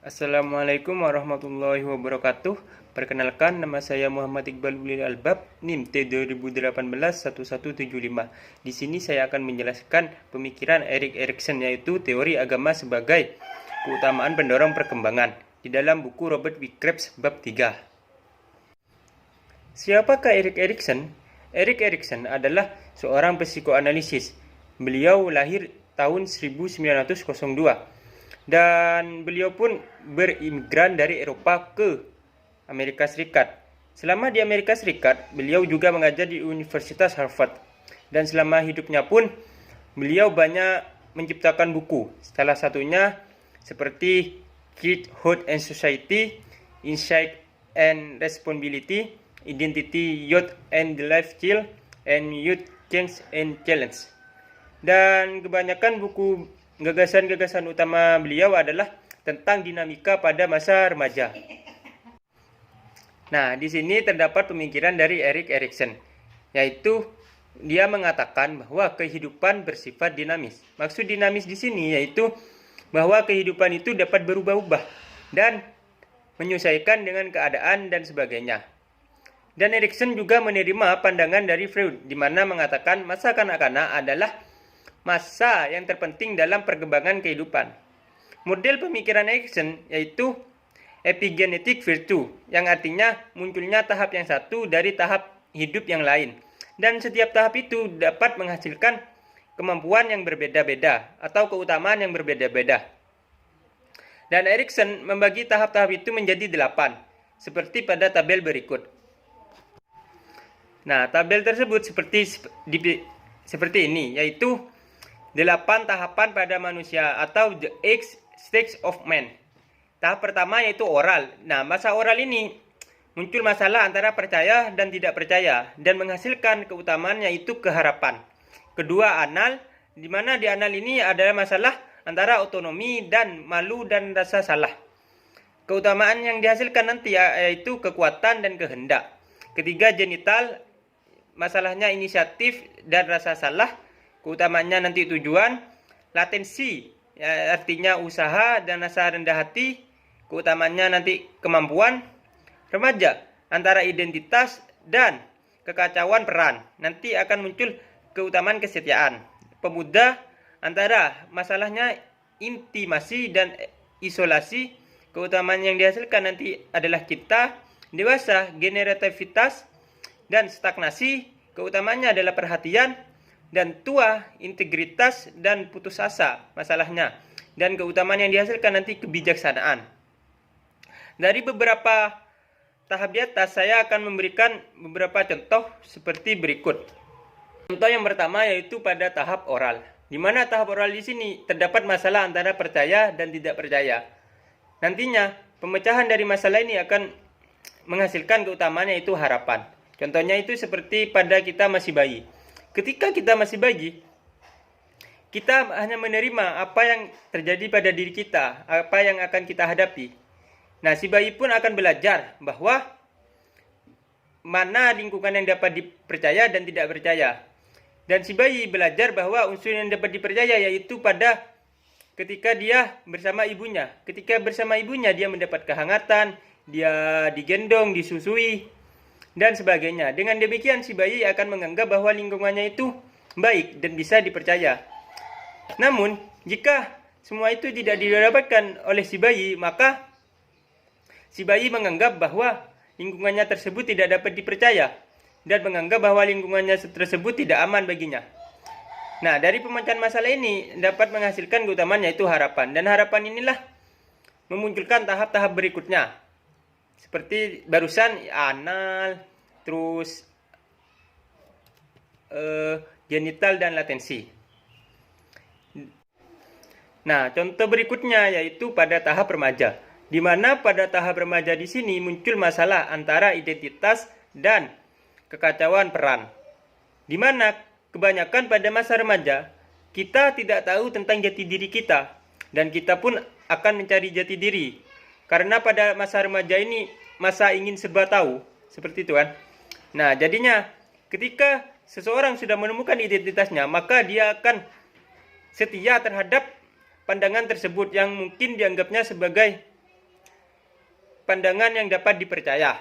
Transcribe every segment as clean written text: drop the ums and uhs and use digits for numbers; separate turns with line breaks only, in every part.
Assalamualaikum warahmatullahi wabarakatuh. Perkenalkan, nama saya Muhammad Iqbal Ulil Albab, NIM T 2018-1175. Di sini saya akan menjelaskan pemikiran Erik Erikson, yaitu teori agama sebagai keutamaan pendorong perkembangan di dalam buku Robert W. Krebs bab 3. Siapakah Erik Erikson? Erik Erikson adalah seorang psikoanalisis. Beliau lahir tahun 1902. Dan beliau pun berimigran dari Eropa ke Amerika Serikat. Selama di Amerika Serikat, beliau juga mengajar di Universitas Harvard. Dan selama hidupnya pun, beliau banyak menciptakan buku. Salah satunya seperti Kidhood and Society, Insight and Responsibility, Identity, Youth and the Lifestyle, and Youth Change and Challenge. Dan kebanyakan buku gagasan-gagasan utama beliau adalah tentang dinamika pada masa remaja. Nah, di sini terdapat pemikiran dari Erik Erikson, yaitu dia mengatakan bahwa kehidupan bersifat dinamis. Maksud dinamis di sini yaitu bahwa kehidupan itu dapat berubah-ubah dan menyesuaikan dengan keadaan dan sebagainya. Dan Erikson juga menerima pandangan dari Freud, di mana mengatakan masa kanak-kanak adalah masa yang terpenting dalam perkembangan kehidupan. Model pemikiran Erikson yaitu epigenetik virtue, yang artinya munculnya tahap yang satu dari tahap hidup yang lain. Dan setiap tahap itu dapat menghasilkan kemampuan yang berbeda-beda atau keutamaan yang berbeda-beda. Dan Erikson membagi tahap-tahap itu menjadi 8, seperti pada tabel berikut. Nah, tabel tersebut seperti ini, yaitu 8 tahapan pada manusia atau the 8 stages of man. Tahap pertama yaitu oral. Nah, masa oral ini muncul masalah antara percaya dan tidak percaya dan menghasilkan keutamaan yaitu keharapan. Kedua, anal, di mana di anal ini adalah masalah antara otonomi dan malu dan rasa salah. Keutamaan yang dihasilkan nanti yaitu kekuatan dan kehendak. Ketiga, genital, masalahnya inisiatif dan rasa salah. Keutamaannya nanti tujuan, latensi, ya, artinya usaha dan rasa rendah hati. Keutamaannya nanti kemampuan. Remaja, antara identitas dan kekacauan peran. Nanti akan muncul keutamaan kesetiaan. Pemuda, antara masalahnya intimasi dan isolasi. Keutamaan yang dihasilkan nanti adalah cipta. Dewasa, generativitas dan stagnasi. Keutamaannya adalah perhatian. Dan tua, integritas dan putus asa masalahnya. Dan keutamaan yang dihasilkan nanti kebijaksanaan. Dari beberapa tahap di atas, saya akan memberikan beberapa contoh seperti berikut. Contoh yang pertama yaitu pada tahap oral. Di mana tahap oral di sini terdapat masalah antara percaya dan tidak percaya. Nantinya, pemecahan dari masalah ini akan menghasilkan keutamaan yaitu harapan. Contohnya itu seperti pada kita masih bayi. Ketika kita masih bayi, kita hanya menerima apa yang terjadi pada diri kita, apa yang akan kita hadapi. Nah, si bayi pun akan belajar bahwa mana lingkungan yang dapat dipercaya dan tidak percaya. Dan si bayi belajar bahwa unsur yang dapat dipercaya yaitu pada ketika dia bersama ibunya. Ketika bersama ibunya dia mendapat kehangatan, dia digendong, disusui, dan sebagainya. Dengan demikian si bayi akan menganggap bahwa lingkungannya itu baik dan bisa dipercaya. Namun, jika semua itu tidak didapatkan oleh si bayi, maka si bayi menganggap bahwa lingkungannya tersebut tidak dapat dipercaya dan menganggap bahwa lingkungannya tersebut tidak aman baginya. Nah, dari pemecahan masalah ini dapat menghasilkan keutamaan yaitu harapan. Dan harapan inilah memunculkan tahap-tahap berikutnya. Seperti barusan anal, terus genital dan latensi. Nah, contoh berikutnya yaitu pada tahap remaja, di mana pada tahap remaja di sini muncul masalah antara identitas dan kekacauan peran. Di mana kebanyakan pada masa remaja kita tidak tahu tentang jati diri kita dan kita pun akan mencari jati diri. Karena pada masa remaja ini masa ingin serba tahu, seperti itu kan. Nah, jadinya ketika seseorang sudah menemukan identitasnya, maka dia akan setia terhadap pandangan tersebut yang mungkin dianggapnya sebagai pandangan yang dapat dipercaya.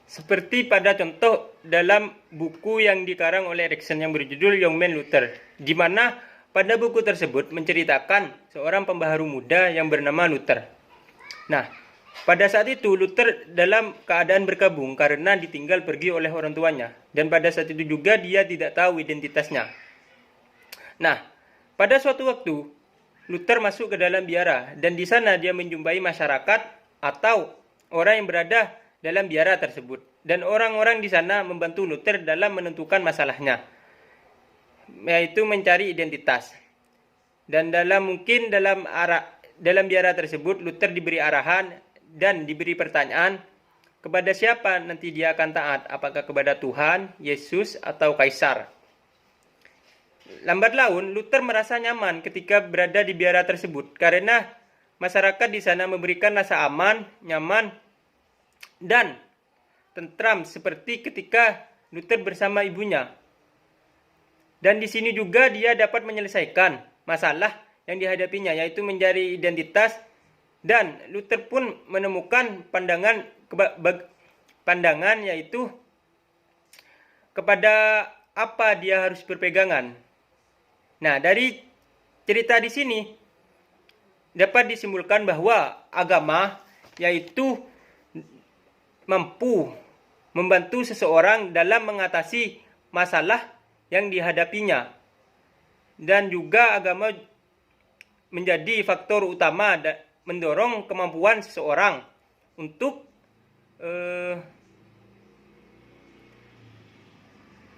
Seperti pada contoh dalam buku yang dikarang oleh Erikson yang berjudul Young Man Luther, di mana pada buku tersebut menceritakan seorang pembaharu muda yang bernama Luther. Nah, pada saat itu Luther dalam keadaan berkabung karena ditinggal pergi oleh orang tuanya, dan pada saat itu juga dia tidak tahu identitasnya. Nah, pada suatu waktu Luther masuk ke dalam biara, dan di sana dia menjumpai masyarakat atau orang yang berada dalam biara tersebut, dan orang-orang di sana membantu Luther dalam menentukan masalahnya, yaitu mencari identitas. Dan dalam biara tersebut Luther diberi arahan dan diberi pertanyaan kepada siapa nanti dia akan taat, apakah kepada Tuhan, Yesus, atau Kaisar. Lambat laun Luther merasa nyaman ketika berada di biara tersebut karena masyarakat di sana memberikan rasa aman, nyaman, dan tentram seperti ketika Luther bersama ibunya. Dan di sini juga dia dapat menyelesaikan masalah yang dihadapinya, yaitu mencari identitas, dan Luther pun menemukan pandangan yaitu kepada apa dia harus berpegangan. Nah, dari cerita di sini dapat disimpulkan bahwa agama yaitu mampu membantu seseorang dalam mengatasi masalah yang dihadapinya, dan juga agama menjadi faktor utama mendorong kemampuan seseorang untuk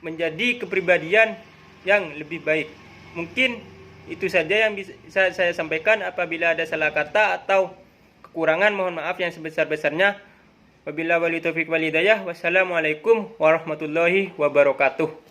menjadi kepribadian yang lebih baik. Mungkin itu saja yang bisa saya sampaikan. Apabila ada salah kata atau kekurangan, mohon maaf yang sebesar-besarnya. Wabillahi wal taufiq wal hidayah. Wassalamualaikum warahmatullahi wabarakatuh.